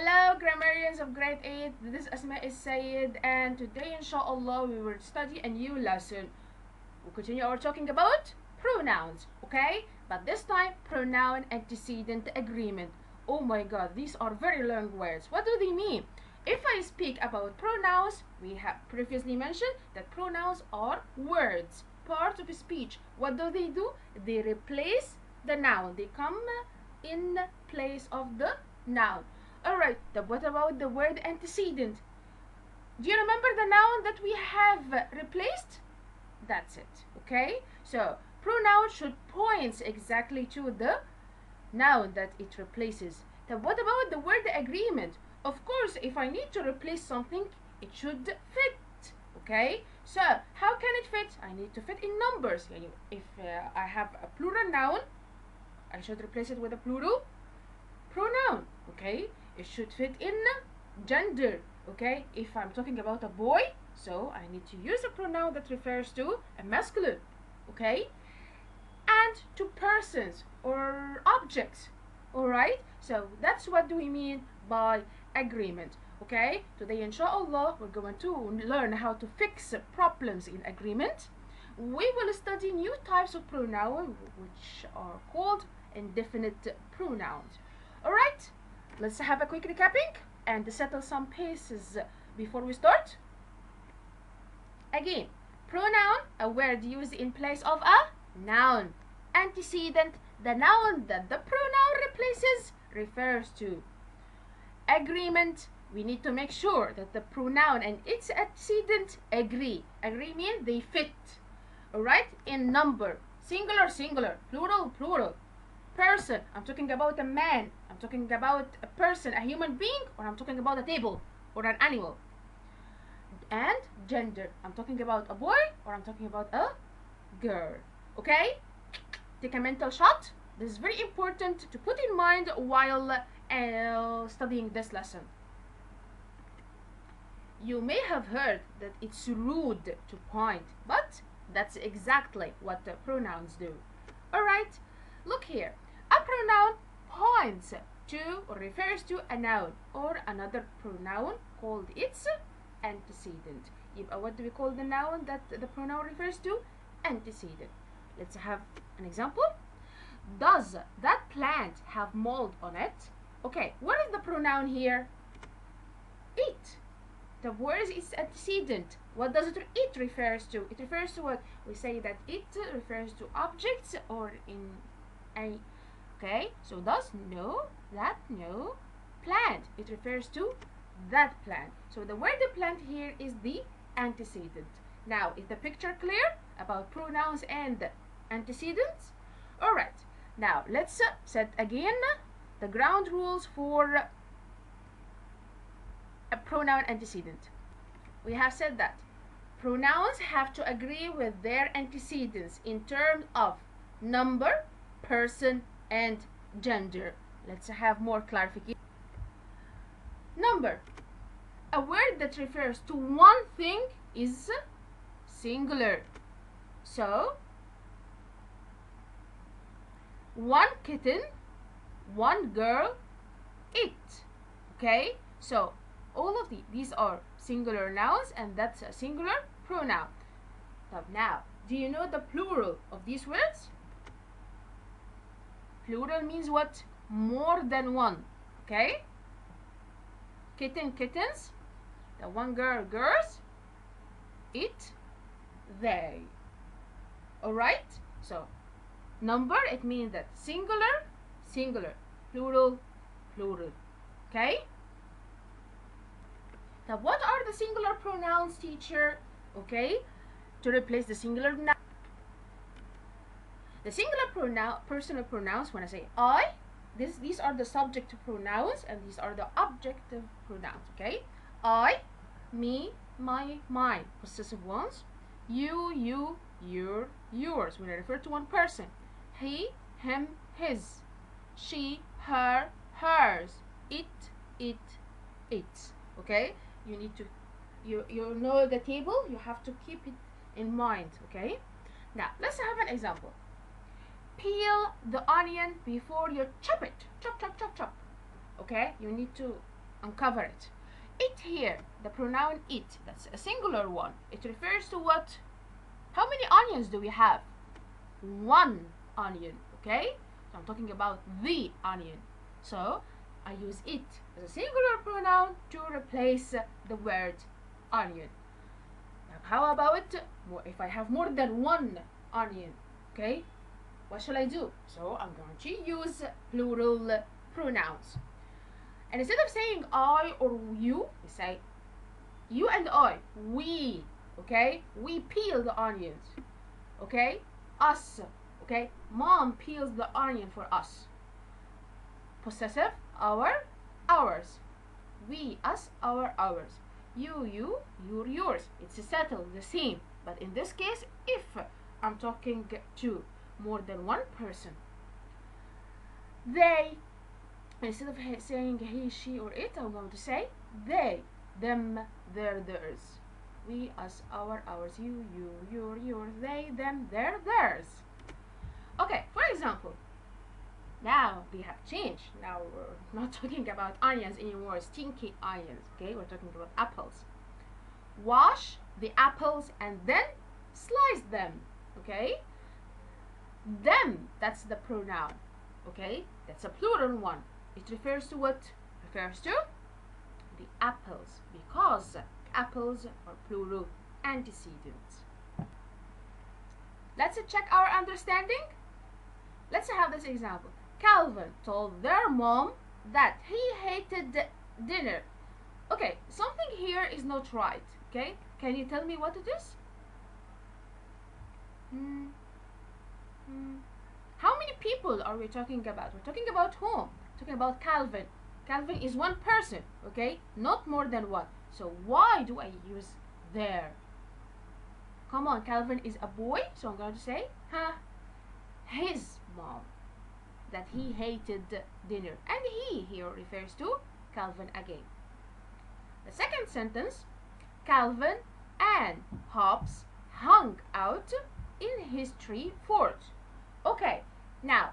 Hello grammarians of grade 8, this is Asma Sayed, and today inshallah we will study a new lesson. We'll continue our talking about pronouns, okay? But this time pronoun antecedent agreement. Oh my god, these are very long words. What do they mean? If I speak about pronouns, we have previously mentioned that pronouns are words, part of speech. What do? They replace the noun. They come in place of the noun. Alright, what about the word antecedent? Do you remember the noun that we have replaced? That's it, okay? So, pronoun should point exactly to the noun that it replaces. Then what about the word agreement? Of course, if I need to replace something, it should fit, okay? So, how can it fit? I need to fit in numbers. If I have a plural noun, I should replace it with a plural pronoun, okay? It should fit in gender, okay? If I'm talking about a boy, so I need to use a pronoun that refers to a masculine, okay? And to persons or objects, alright? So that's what do we mean by agreement, okay? Today inshallah we're going to learn how to fix problems in agreement. We will study new types of pronoun which are called indefinite pronouns. Alright, let's have a quick recapping and settle some paces before we start. Again, pronoun, a word used in place of a noun. Antecedent, the noun that the pronoun replaces, refers to. Agreement, we need to make sure that the pronoun and its antecedent agree. Agree means they fit. Alright, in number, singular, singular, plural, plural. Person, I'm talking about a man, I'm talking about a person, a human being, or I'm talking about a table or an animal. And gender, I'm talking about a boy or I'm talking about a girl. Okay? Take a mental shot. This is very important to put in mind while studying this lesson. You may have heard that it's rude to point, but that's exactly what the pronouns do. Alright, look here. A pronoun points to or refers to a noun or another pronoun called its antecedent. What do we call the noun that the pronoun refers to? Antecedent. Let's have an example. Does that plant have mold on it? Okay, what is the pronoun here? It. The word is its antecedent. What does it refers to? It refers to what? We say that it refers to objects or in a. Okay, so does no, that no, plant. It refers to that plant. So the word the plant here is the antecedent. Now, is the picture clear about pronouns and antecedents? Alright, now let's set again the ground rules for a pronoun antecedent. We have said that pronouns have to agree with their antecedents in terms of number, person, and gender. Let's have more clarification. Number. A word that refers to one thing is singular. So, one kitten, one girl, it. Okay? So, all of these are singular nouns and that's a singular pronoun. Now, do you know the plural of these words? Plural means what? More than one. Okay? Kitten, kittens. The one girl, girls. It, they. Alright? So, number, it means that singular, singular. Plural, plural. Okay? Now, what are the singular pronouns, teacher? Okay? To replace the singular noun. The singular pronoun, personal pronouns, when I say I, these are the subjective pronouns and these are the objective pronouns, okay? I, me, my, mine, possessive ones. You, your, yours, when I refer to one person. He, him, his. She, her, hers. It, its. Okay? You need to, you know the table, you have to keep it in mind, okay? Now, let's have an example. Peel the onion before you chop it. Chop, chop, chop, chop. Okay? You need to uncover it. It here, the pronoun it, that's a singular one. It refers to what? How many onions do we have? One onion, okay? So I'm talking about the onion. So I use it as a singular pronoun to replace the word onion. Now, how about if I have more than one onion, okay? What shall I do? So I'm going to use plural pronouns. And instead of saying I or you, we say you and I, we, okay? We peel the onions, okay? Us, okay? Mom peels the onion for us. Possessive, our, ours. We, us, our, ours. You, your, yours. It's settled, the same. But in this case, if I'm talking to more than one person, they, instead of saying he, she, or it, I'm going to say they, them, their, theirs. We, us, our, ours. You, your, yours. They, them, their, theirs. Okay, for example, now they have changed. Now we're not talking about onions anymore, stinky onions, okay? We're talking about apples. Wash the apples and then slice them, okay? Them, that's the pronoun, okay? That's a plural one. It refers to what? Refers to the apples, because apples are plural antecedents. Let's check our understanding. Let's have this example. Calvin told their mom that he hated dinner. Okay, something here is not right, okay? Can you tell me what it is? How many people are we talking about? We're talking about whom? We're talking about Calvin. Calvin is one person, okay? Not more than one. So why do I use there? Come on, Calvin is a boy, so I'm going to say, his mom, that he hated dinner. And he here refers to Calvin again. The second sentence, Calvin and Hobbes hung out in his tree fort. Okay, now,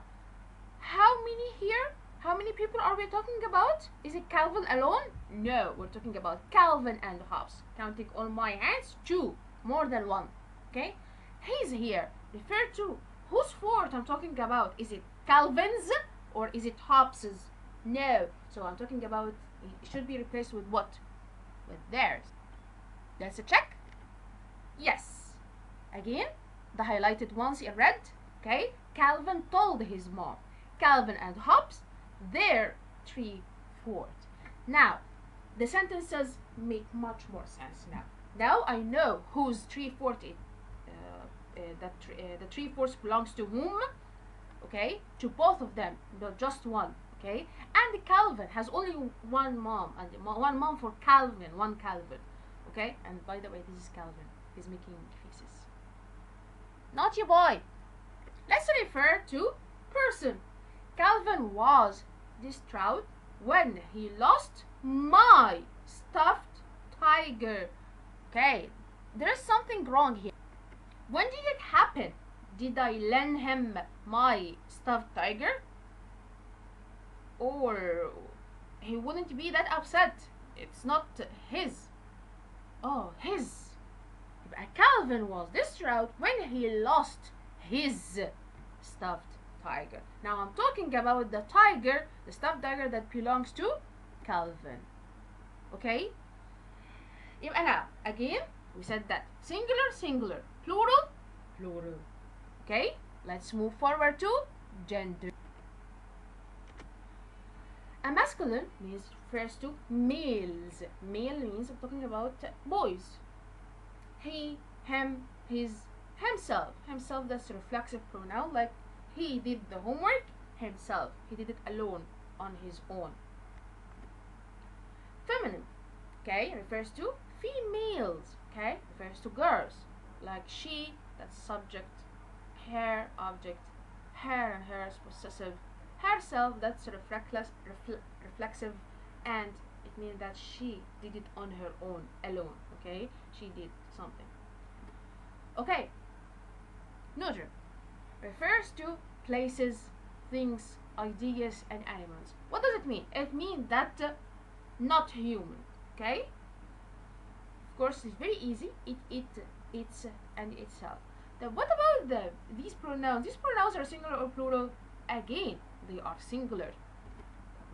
how many here? How many people are we talking about? Is it Calvin alone? No, we're talking about Calvin and Hobbes. Counting on my hands, two, more than one. Okay, he's here referred to. Whose fort I'm talking about? Is it Calvin's or is it Hobbes's? No, so I'm talking about, it should be replaced with what? With theirs. Let's check. Yes. Again, the highlighted ones in red. Okay, Calvin told his mom. Calvin and Hobbes, their tree fort. Now, the sentences make much more sense now. Now I know whose tree fort it. The tree fort belongs to whom? Okay, to both of them, not just one. Okay, and Calvin has only one mom, and one mom for Calvin, one Calvin. Okay, and by the way, this is Calvin. He's making faces. Naughty boy. Let's refer to person. Calvin was distraught when he lost my stuffed tiger. Okay, there's something wrong here. When did it happen? Did I lend him my stuffed tiger? Or he wouldn't be that upset. It's not his. Oh, his. Calvin was distraught when he lost his stuffed tiger. Now I'm talking about the tiger, the stuffed tiger that belongs to Calvin. Okay? يبقى now, again, we said that singular, singular, plural, plural. Okay? Let's move forward to gender. A masculine refers to males. Male means I'm talking about boys. He, him, his, himself. Himself, that's a reflexive pronoun, like he did the homework himself. He did it alone, on his own. Feminine, okay, refers to females, okay, refers to girls. Like she, that's subject, her, object, her and hers, possessive, herself, that's reflexive, and it means that she did it on her own, alone, okay, she did something. Okay, neuter refers to places, things, ideas, and animals. What does it mean? It means that not human. Okay, of course it's very easy. It's, and itself. Then what about these pronouns? These pronouns are singular or plural? Again, they are singular.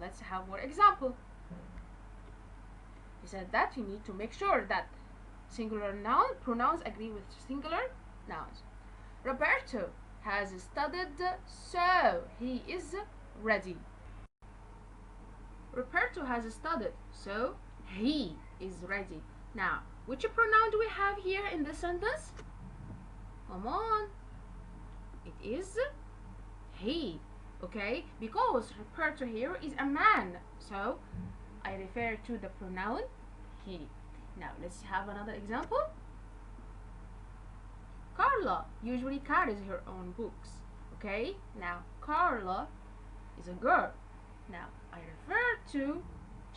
Let's have more example. He said that you need to make sure that singular noun pronouns agree with singular nouns. Roberto has studied, so he is ready. Roberto has studied, so he is ready. Now, which pronoun do we have here in this sentence? Come on. It is he. Okay, because Roberto here is a man, so I refer to the pronoun he. Now let's have another example. Carla usually carries her own books. Okay, now Carla is a girl. Now I refer to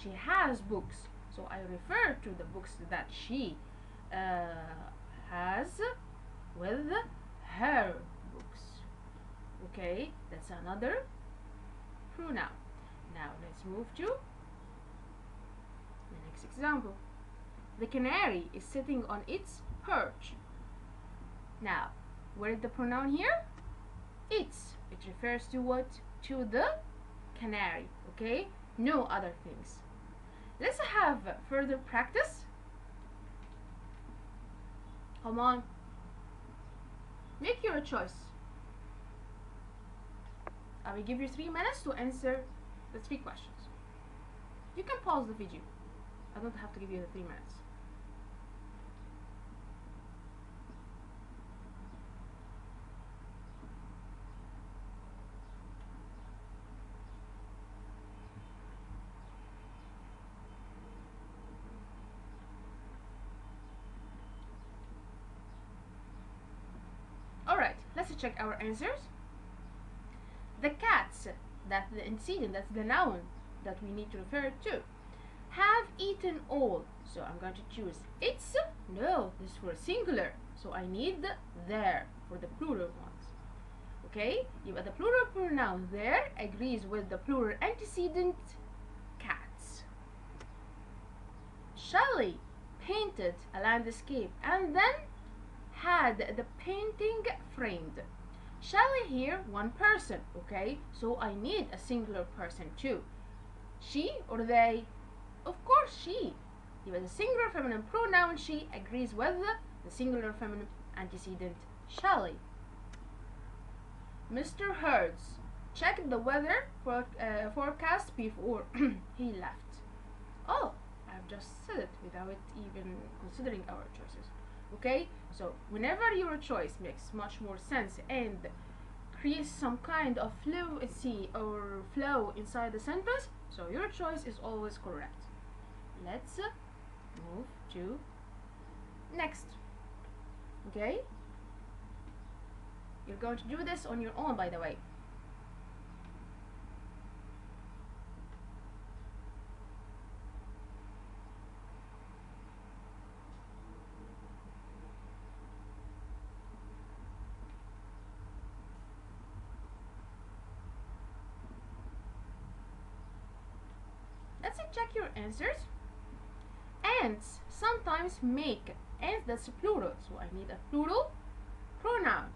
she has books, so I refer to the books that she has with her books. Okay, that's another pronoun. Now let's move to the next example. The canary is sitting on its perch. Now, where is the pronoun here? It's. It refers to what? To the canary. Okay? No other things. Let's have further practice. Come on. Make your choice. I will give you 3 minutes to answer the 3 questions. You can pause the video. I don't have to give you the 3 minutes. Alright, let's check our answers. The cats, that's the antecedent, that's the noun that we need to refer to, have eaten all. So I'm going to choose its. No, this is for singular. So I need their for the plural ones. Okay, the plural pronoun there agrees with the plural antecedent cats. Shelley painted a landscape and then had the painting framed. Shelley here, one person, okay? So I need a singular person too. She or they? Of course she. The singular feminine pronoun she agrees with the singular feminine antecedent Shelley. Mr. Hertz checked the weather forecast before he left. Oh, I've just said it without even considering our choices. Okay, so whenever your choice makes much more sense and creates some kind of fluency or flow inside the sentence, so your choice is always correct. Let's move to next. Okay, you're going to do this on your own, by the way. Let's check your answers. Ants sometimes make, ants that's plural, so I need a plural pronoun.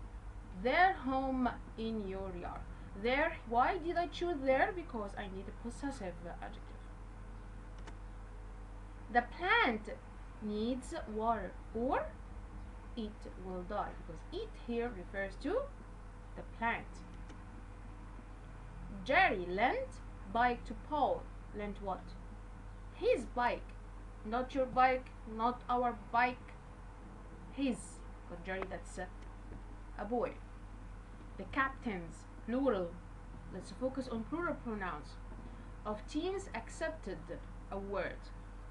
Their home in your yard. There, why did I choose there? Because I need a possessive adjective. The plant needs water or it will die, because it here refers to the plant. Jerry lent bike to Paul. Lent what? His bike. Not your bike, not our bike. His. But Jerry, that's a boy. The captains, plural. Let's focus on plural pronouns. Of teams accepted a word.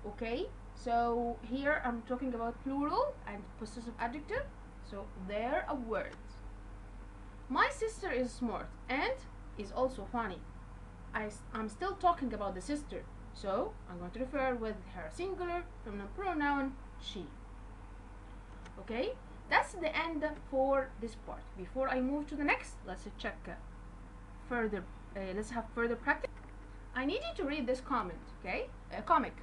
Okay? So here I'm talking about plural and possessive adjective. So they're a word. My sister is smart and is also funny. I'm still talking about the sister, so I'm going to refer with her singular feminine pronoun she. Okay, that's the end for this part. Before I move to the next, let's check further. Let's have further practice. I need you to read this comment, okay? Comic.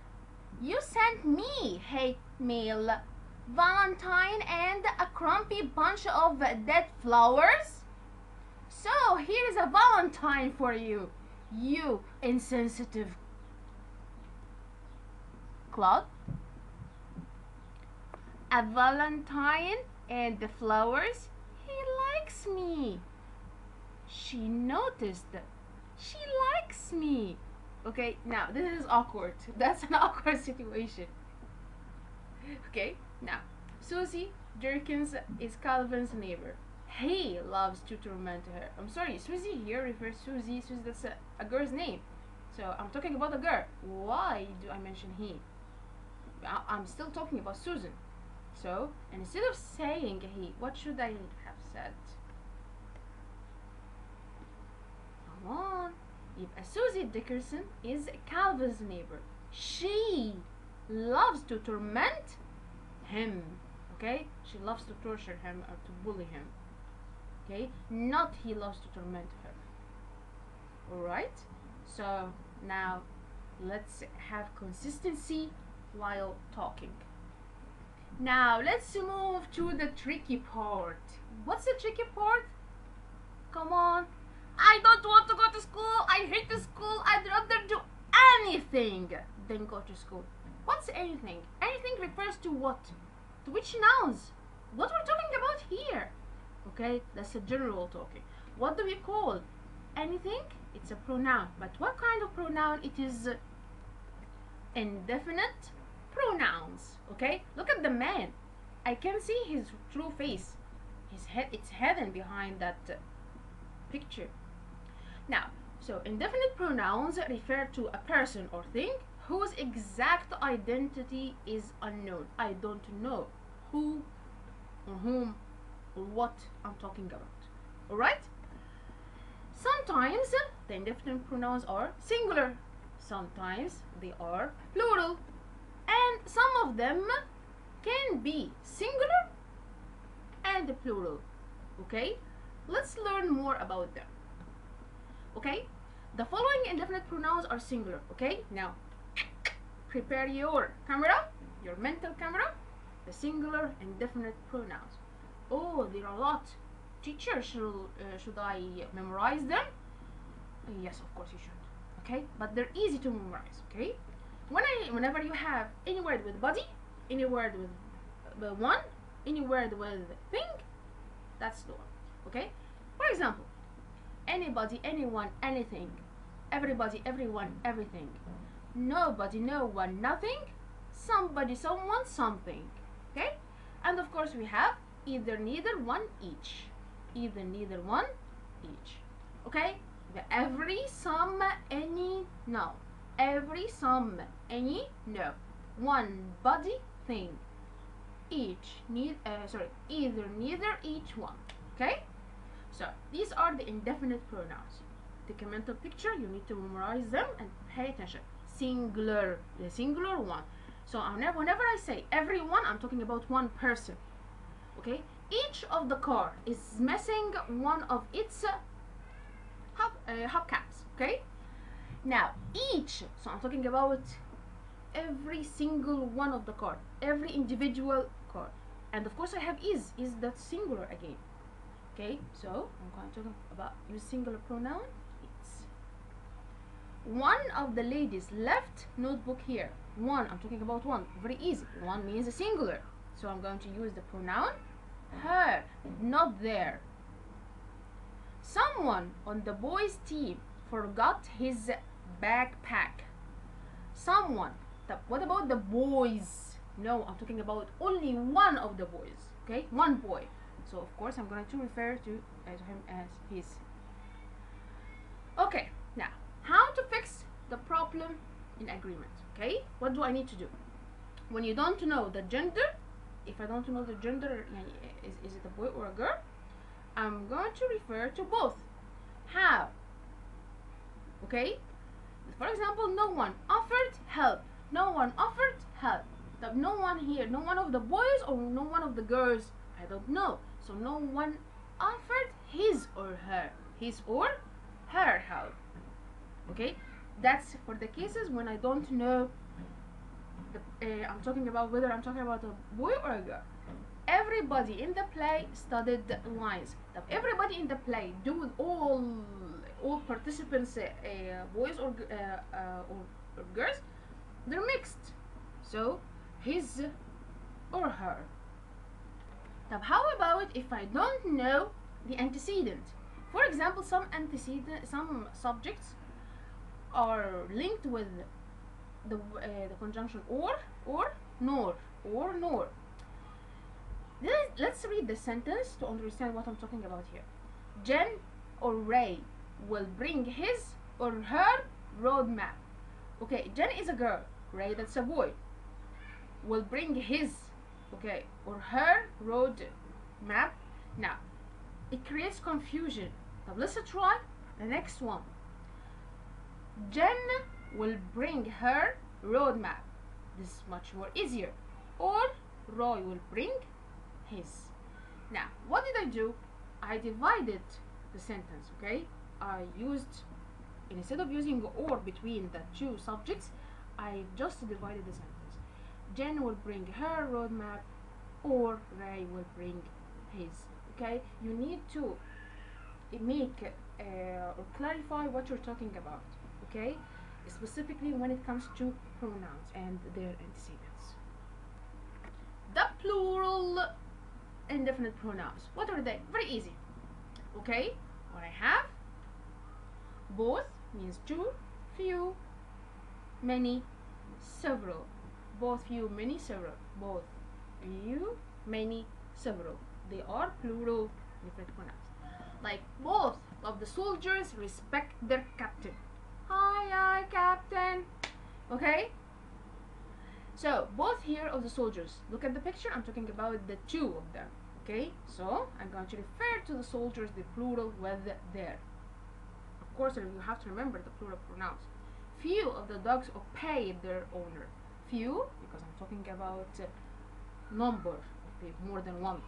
You sent me hate mail, Valentine, and a crumpy bunch of dead flowers. So here is a Valentine for you, you insensitive cloud. A Valentine and the flowers. He likes me. She noticed. She likes me. Okay, now this is awkward. That's an awkward situation. Okay, now Susie Jerkins is Calvin's neighbor. He loves to torment her. I'm sorry, Susie here refers to Susie. Susie, that's a girl's name. So I'm talking about a girl. Why do I mention he? I'm still talking about Susan. So, and instead of saying he, what should I have said? Come on. If Susie Dickerson is Calvin's neighbor, she loves to torment him. Okay? She loves to torture him or to bully him. Okay? Not he loves to torment her. Alright? So, now let's have consistency while talking. Now let's move to the tricky part. What's the tricky part? Come on. I don't want to go to school. I hate the school. I'd rather do anything than go to school. What's anything? Anything refers to what? To which nouns? What we're talking about here. Okay, that's a general talking. What do we call anything? It's a pronoun. But what kind of pronoun? It is indefinite pronouns. Okay, look at the man. I can see his true face. His head, it's hidden behind that picture. Now, so indefinite pronouns refer to a person or thing whose exact identity is unknown. I don't know who or whom or what I'm talking about. Alright? Sometimes the indefinite pronouns are singular. Sometimes they are plural. And some of them can be singular and plural. Okay? Let's learn more about them. Okay? The following indefinite pronouns are singular. Okay? Now, prepare your camera, your mental camera, the singular indefinite pronouns. Oh, there are a lot. Teacher, should I memorize them? Yes, of course you should. Okay? But they're easy to memorize. Okay? Whenever you have any word with body, any word with one, any word with thing, that's the one. Okay? For example, anybody, anyone, anything, everybody, everyone, everything, nobody, no one, nothing, somebody, someone, something. Okay? And of course we have either, neither, one, each. Either, neither, one, each. Okay? The every, some, any, no. Every, some, any, no. One, body, thing. Each, either, neither, each, one. Okay? So these are the indefinite pronouns. Take a mental picture, you need to memorize them and pay attention. Singular, the singular one. So whenever I say everyone, I'm talking about one person. Okay? Each of the car is missing one of its hubcaps. Okay? Now, each, so I'm talking about every single one of the car, every individual car. And of course I have is that singular again. Okay, so I'm going to talk about use singular pronoun. It's one of the ladies left notebook here. One, I'm talking about one, very easy. One means a singular. So I'm going to use the pronoun her, not there. Someone on the boys' team forgot his backpack. Someone. What about the boys? No, I'm talking about only one of the boys. Okay, one boy. So of course I'm going to refer to him as his. Okay, now how to fix the problem in agreement? Okay, what do I need to do? When you don't know the gender, if I don't know the gender, is it a boy or a girl? I'm going to refer to both. How? Okay, for example, no one offered help. No one offered help. No one here, no one of the boys or no one of the girls, I don't know. So no one offered his or her help. Okay, That's for the cases when I don't know I'm talking about whether I'm talking about a boy or a girl. Everybody in the play studied the lines. Now, everybody in the play, do all participants, boys or girls, they're mixed. So his or her. Now, how about if I don't know the antecedent? For example, some subjects are linked with the conjunction or nor or nor. Let's read the sentence to understand what I'm talking about here. Jen or Ray will bring his or her roadmap. Okay, Jen is a girl. Ray, that's a boy. Will bring his, okay, or her road map. Now, it creates confusion. Now let's try the next one. Jen will bring her roadmap. This is much more easier. Or Roy will bring his. Now, what did I do? I divided the sentence, okay? I used, instead of using or between the two subjects, I just divided the sentence. Jen will bring her roadmap, or Ray will bring his. Okay, you need to make or clarify what you're talking about. Okay, specifically when it comes to pronouns and their antecedents. The plural indefinite pronouns. What are they? Very easy. Okay, what I have, both means two, few, many, several. Both, few, many, several. Both, few, many, several. They are plural indefinite pronouns. Like, both of the soldiers respect their captain. Hi, captain. Okay? So, both here of the soldiers. Look at the picture. I'm talking about the two of them. Okay? So, I'm going to refer to the soldiers, the plural, with their. Of course, you have to remember the plural pronouns. Few of the dogs obeyed their owner. Few, because I'm talking about number of more than one.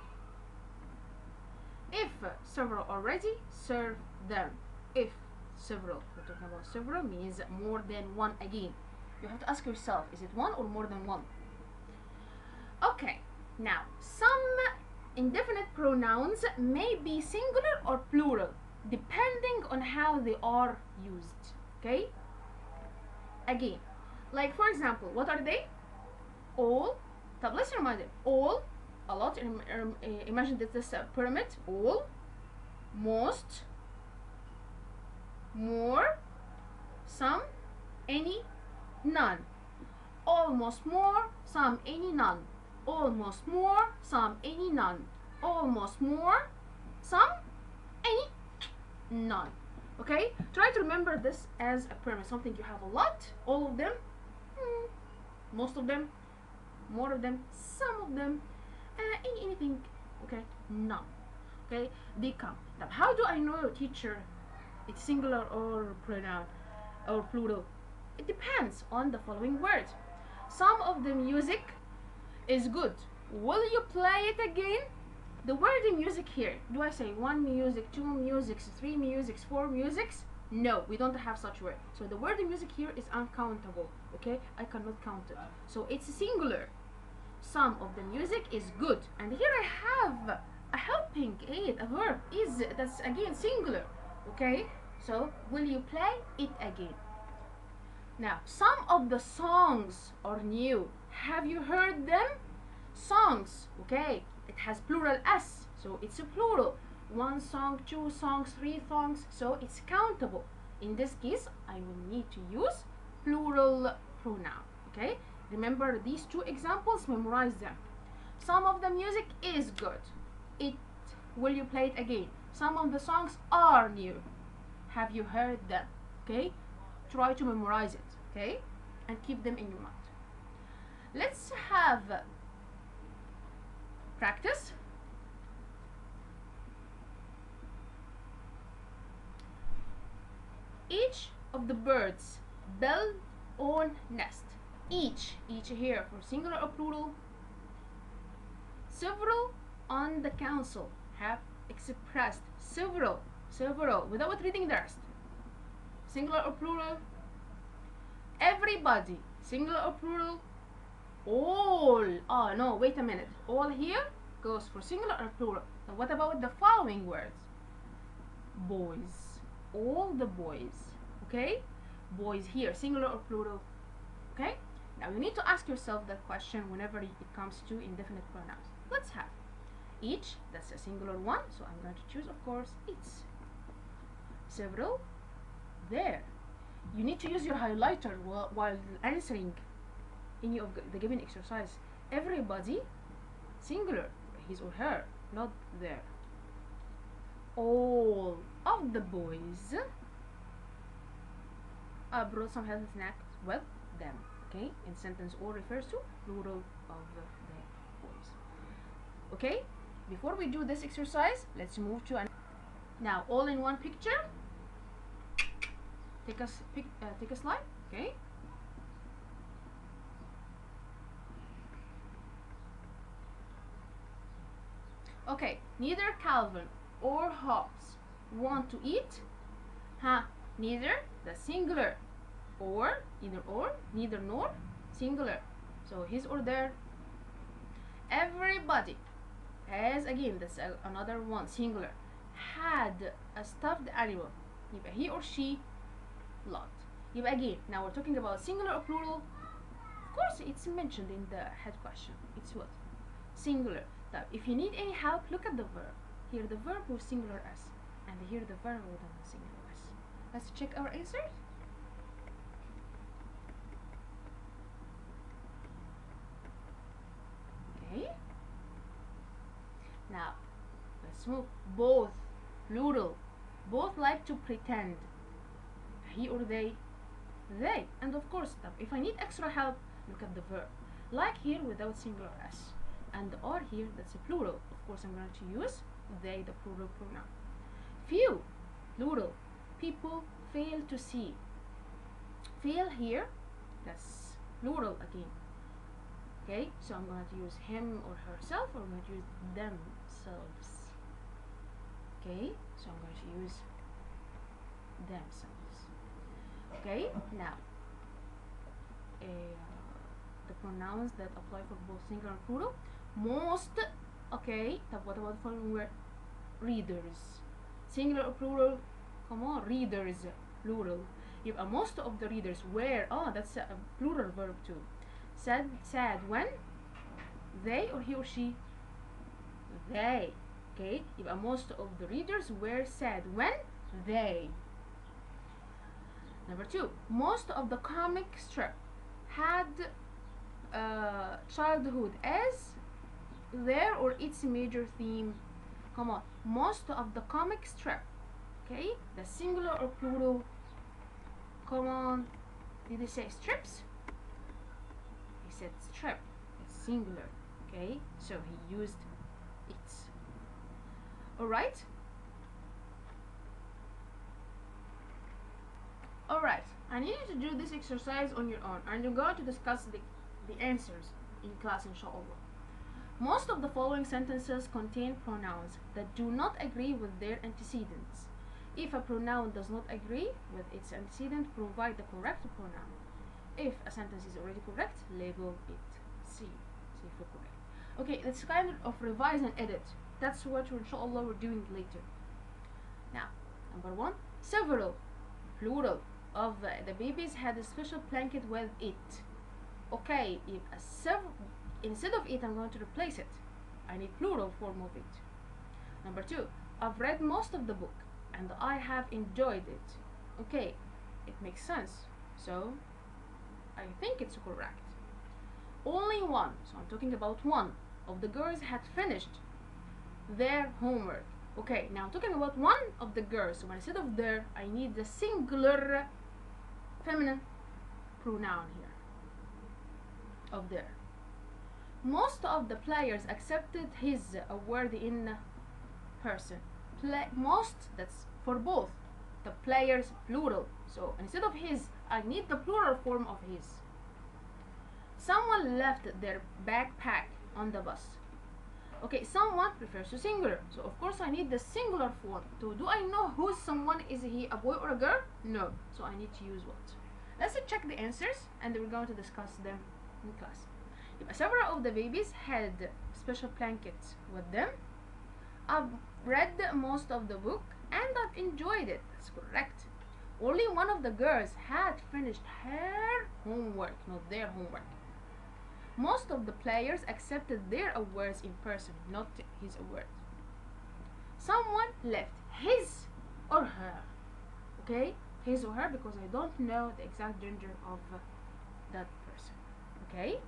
If several already, serve them. If several, we're talking about several, means more than one again. You have to ask yourself, is it one or more than one? Okay, now some indefinite pronouns may be singular or plural depending on how they are used. Okay, again, like for example, what are they? All. طب let's remind them. All, a lot. Imagine that this pyramid. All, most, more, some, any, none. Almost more, some, any, none. Almost more, some, any, none. Almost more, some, any, none. Okay, try to remember this as a pyramid, something you have a lot, all of them, most of them, more of them, some of them, anything. Okay, none. Okay, they come. Now, how do I know, teacher, it's singular or pronoun or plural? It depends on the following words. Some of the music is good. Will you play it again? The word in music here, do I say one music, two musics, three musics, four musics? No, we don't have such word. So the word in music here is uncountable. Okay, I cannot count it. So it's singular. Some of the music is good. And here I have a helping aid, a verb is, that's again singular. Okay, so will you play it again? Now, some of the songs are new. Have you heard them? Songs, okay, it has plural s, so it's a plural. One song, two songs, three songs, so it's countable. In this case, I will need to use plural pronoun. Okay, remember these two examples, memorize them. Some of the music is good. It, will you play it again? Some of the songs are new. Have you heard them? Okay, try to memorize it, okay, and keep them in your mind. Let's have practice. Each of the birds build on nest. Each here for singular or plural. Several on the council have expressed. Several, without reading the rest. Singular or plural? Everybody, singular or plural? All. Oh no, wait a minute. All here goes for singular or plural. Now what about the following words? Boys. All the boys. Okay? Boys here, singular or plural? Okay? Now you need to ask yourself that question whenever it comes to indefinite pronouns. Let's have each, that's a singular one, so I'm going to choose, of course, its. Several, there. You need to use your highlighter while answering any of the given exercise. Everybody, singular, his or her, not there. All of the boys brought some healthy snacks with them. Okay, in sentence all refers to plural of the boys. Okay, before we do this exercise, let's move to now all in one picture. Take a slide. Okay. Okay, neither Calvin or Hobbes want to eat. Neither, the singular, or, either or, neither nor, singular. So his or their. Everybody has, again, that's another one, singular, had a stuffed animal. يبقى he or she lot. يبقى again, now we're talking about singular or plural. Of course, it's mentioned in the head question. It's what? Singular. Now, if you need any help, look at the verb. Here the verb with singular s, and here the verb with a singular s. Let's check our answers. Okay. Now, let's move. Both, plural. Both like to pretend. He or they. And of course, if I need extra help, look at the verb. Like here without singular s. And are here, that's a plural. Of course, I'm going to use they, the plural pronoun. Few, plural. People fail to see. Fail here, that's plural again. Okay, so I'm going to use him or herself, or I'm going to use themselves. Okay, so I'm going to use themselves. Okay, now the pronouns that apply for both singular and plural. Most, okay, what about the following word? Readers. Singular or plural? Come on, readers, plural. يبقى most of the readers were, that's a plural verb too. Sad when? They or he or she? They. Okay, يبقى most of the readers were sad when? They. Number 2, most of the comic strip had childhood as their or its major theme. Come on, most of the comic strip. Okay, the singular or plural? Come on, did they say strips? He said strip, it's singular. Okay, so he used its. Alright? Alright, I need you to do this exercise on your own, and you're going to discuss the answers in class, inshallah. Most of the following sentences contain pronouns that do not agree with their antecedents. If a pronoun does not agree with its antecedent, provide the correct pronoun. If a sentence is already correct, label it C for correct. Okay, let's kind of revise and edit. That's what inshallah we're doing later. Now, number 1, several, plural, of the babies had a special blanket with it. Okay, if instead of it, I'm going to replace it. I need plural form of it. Number 2, I've read most of the book and I have enjoyed it. Okay, it makes sense. So, I think it's correct. Only one, so I'm talking about one, of the girls had finished their homework. Okay, now I'm talking about one of the girls. So when instead of their, I need the singular feminine pronoun here. Of their. Most of the players accepted his award in person. Most, that's for both. The players, plural. So instead of his, I need the plural form of his. Someone left their backpack on the bus. Okay, someone refers to singular. So of course I need the singular form. So do I know who someone is? He a boy or a girl? No. So I need to use what? Let's check the answers and we're going to discuss them in class. Several of the babies had special blankets with them. I've read most of the book and I've enjoyed it. That's correct. Only one of the girls had finished her homework, not their homework. Most of the players accepted their awards in person, not his awards. Someone left his or her. Okay? His or her, because I don't know the exact gender of that person. Okay?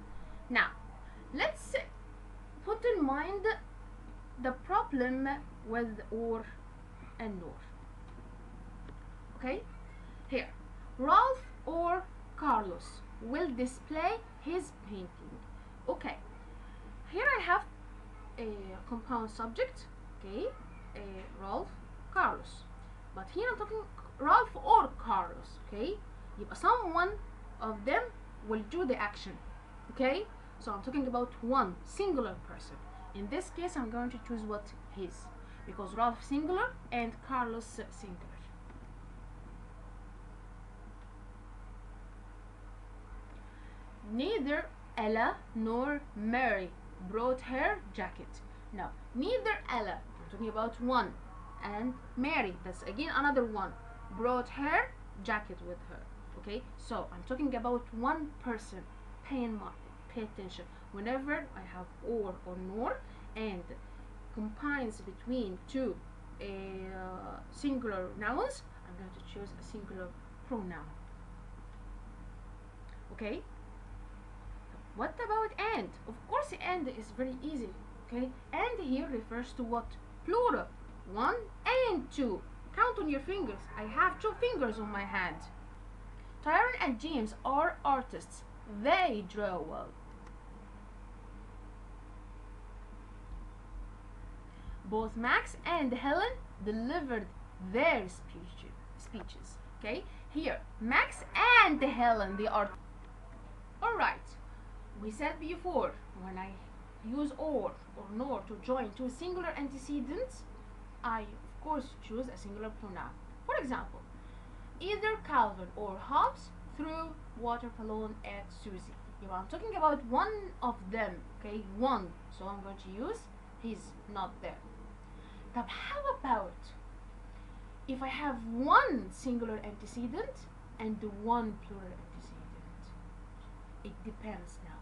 Now, let's put in mind the problem with or and nor. Okay? Here, Ralph or Carlos will display his painting. Okay, here I have a compound subject. Okay, Ralph, Carlos. But here I'm talking Ralph or Carlos. Okay, someone of them will do the action. Okay, so I'm talking about one singular person. In this case, I'm going to choose what? His, because Ralph singular and Carlos singular. Neither Ella nor Mary brought her jacket. Now, neither Ella, I'm talking about one, and Mary, that's again another one, brought her jacket with her. Okay, so I'm talking about one person. Pay attention. Whenever I have or nor and combines between two singular nouns, I'm going to choose a singular pronoun. Okay? What about and? Of course, and is very easy. Okay? And here refers to what? Plural. One and two. Count on your fingers. I have 2 fingers on my hand. Tyrone and James are artists. They draw well. Both Max and Helen delivered their speeches. Okay? Here, Max and Helen, they are. Alright. We said before, when I use or nor to join 2 singular antecedents, I of course choose a singular pronoun. For example, either Calvin or Hobbes threw water balloon at Susie. I'm talking about one of them, okay? One. So I'm going to use his, not them. But how about if I have one singular antecedent and one plural antecedent? It depends now.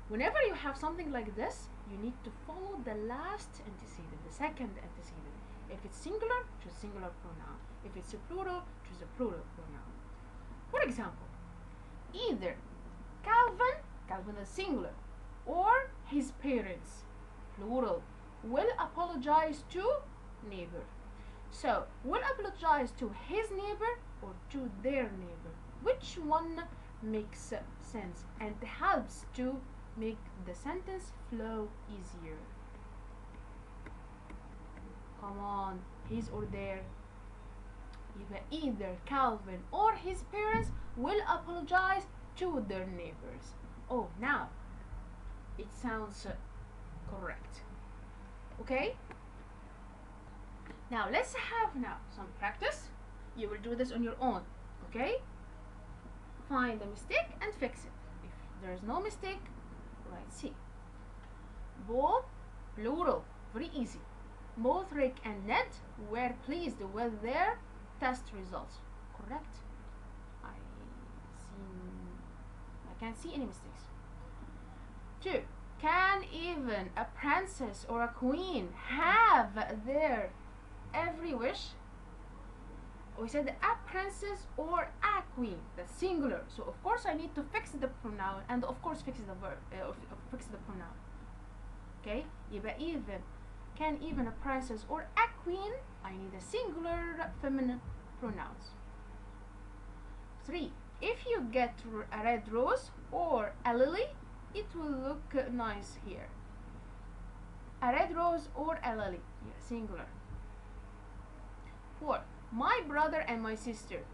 Whenever you have something like this, you need to follow the last antecedent, the second antecedent. If it's singular, choose singular pronoun. If it's a plural, choose a plural pronoun. For example, either Calvin is singular, or his parents, plural, will apologize to neighbor. So, will apologize to his neighbor or to their neighbor? Which one makes sense and helps to make the sentence flow easier? Come on, his or their. Either Calvin or his parents will apologize to their neighbors. Oh, now it sounds correct. Okay? Now let's have some practice. You will do this on your own. Okay? Find the mistake and fix it. If there is no mistake, write C. Both, plural, very easy. Both Rick and Ned were pleased with their test results. Correct? I can't see any mistakes. 2. Can even a princess or a queen have their every wish? We said a princess or a queen. That's singular. So of course I need to fix the pronoun and of course fix the verb. Fix the pronoun. Okay? Can even a princess or a queen? I need a singular feminine pronouns. 3. If you get a red rose or a lily, it will look nice here. A red rose or a lily. Yeah, singular. 4. My brother and my sister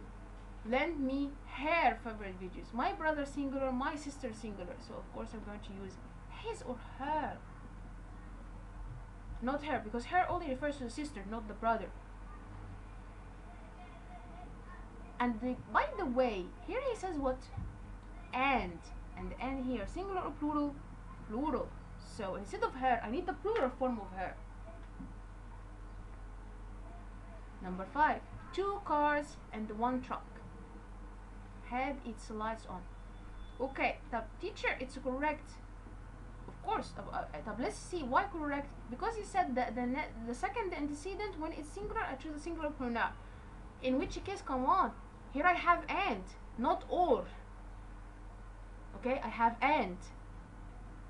lend me her favorite videos. My brother singular, my sister singular. So of course I'm going to use his or her. Not her, because her only refers to the sister, not the brother. And by the way, here he says what? And here, singular or plural? Plural. So instead of her, I need the plural form of her. Number 5, 2 cars and 1 truck had its lights on. Okay, the teacher, it's correct. Of course, let's see why correct. Because he said that the second antecedent, when it's singular, I choose a singular pronoun. In which case, come on, here I have and, not or. Okay, I have and.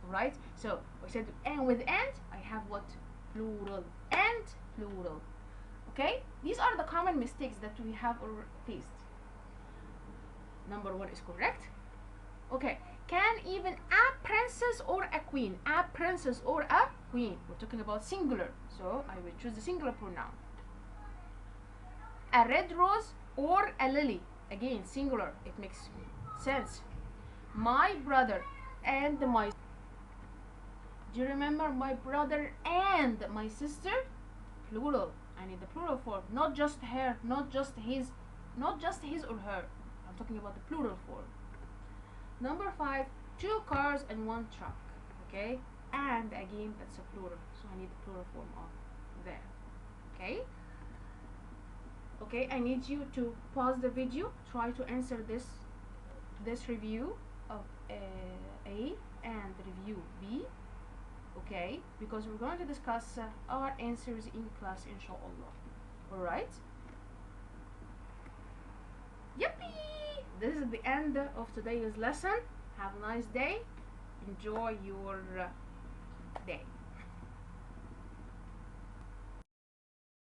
Right? So we said and with and, I have what? Plural. And plural. Okay? These are the common mistakes that we have or faced. Number 1 is correct. Okay. Can even a princess or a queen? A princess or a queen. We're talking about singular. So I will choose the singular pronoun. A red rose or a lily. Again, singular. It makes sense. My brother and my... Do you remember my brother and my sister? Plural. I need the plural form. Not just her, not just his or her. I'm talking about the plural form. Number 5, 2 cars and 1 truck. Okay? And again, that's a plural. So I need the plural form of there. Okay? Okay, I need you to pause the video. Try to answer this review of A and review B. Okay? Because we're going to discuss our answers in class, inshallah. Alright? Yippee! This is the end of today's lesson. Have a nice day. Enjoy your day.